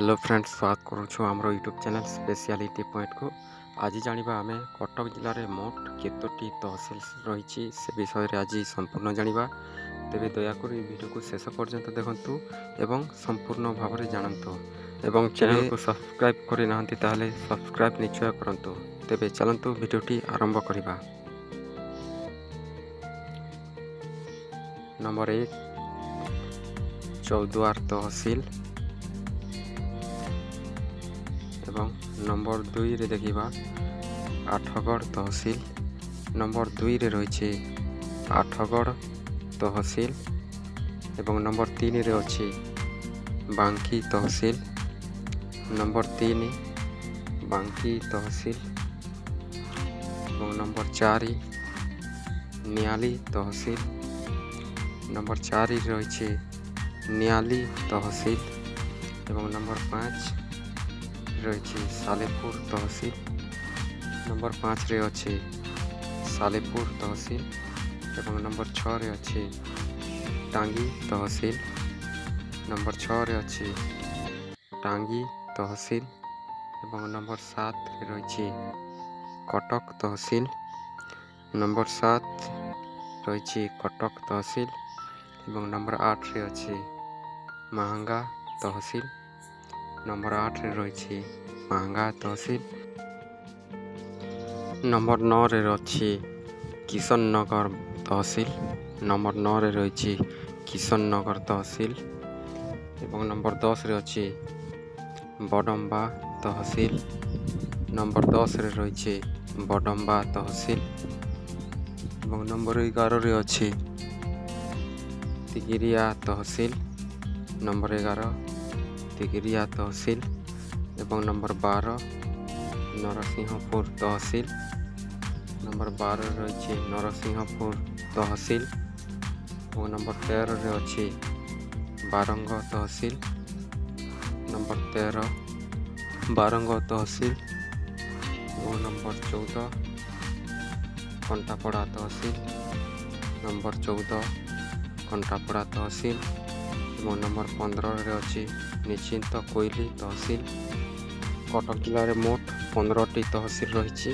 Hello friends, स्वागत करुछु आमर YouTube channel speciality point को। आज जानिबा आमे कटक जिले में मोट केतोटी तहसिल रही से विषय रे आज संपूर्ण जानिबा। तेबे दयाकोर वीडियो को शेष पर्यंत देखंतु एवं संपूर्ण भाव में जानतु एवं चैनल को सब्सक्राइब करि नाहंती ताहले सब्सक्राइब निश्चय करंतु। तेबे चलंतु वीडियोटी आरंभ करिबा। नंबर 1 चौद्वार तहसिल एवं नंबर 2 रे देखिबा आठगढ़ तहसिल। नंबर 2 रे रही आठगढ़ तहसिल एवं नंबर 3 रे अछि बांकी तहसिल। नंबर 3 बांकी तहसिल एवं नंबर 4 नियाली तहसिल। नंबर 4 रही नियाली तहसिल एवं नंबर 5 रही सालेपुर तहसिल। नंबर 5 रे अच्छे सालेपुर तहसिल एवं नंबर 6 रे अच्छे टांगी तहसिल। नंबर 6 रे अच्छे टांगी तहसिल एवं नंबर 7 रे रही कटक तहसिल। नंबर 7 रही कटक तहसिल एवं नंबर 8 रे अच्छे महंगा तहसिल। नंबर 8 रे रही महंगा तहसिल। नंबर 9 रे रही किशन नगर तहसिल। नंबर 9 रे रही किशन नगर तहसिल एवं नंबर 10 रे अच्छी बडम्बा तहसिल। नंबर 10 रे रही बडम्बा तहसिल एवं नंबर 11 रे अच्छी तिगिरिया तहसिल। नंबर 11 तिगिरिया तहसिल एवं नंबर 12 नरसिंहपुर तहसिल। नंबर 12 रही नरसिंहपुर तहसिल और नंबर 13 रे अच्छी बारंग तहसिल। नंबर 13 बारंग तहसिल और नंबर 14 कंटापड़ा तहसिल। नंबर 14 कंटापड़ा तहसिल और नंबर 15 रे अच्छी निश्चिंत कोइली तहसिल। कटक जिले में मोट 15टी तहसिल रही।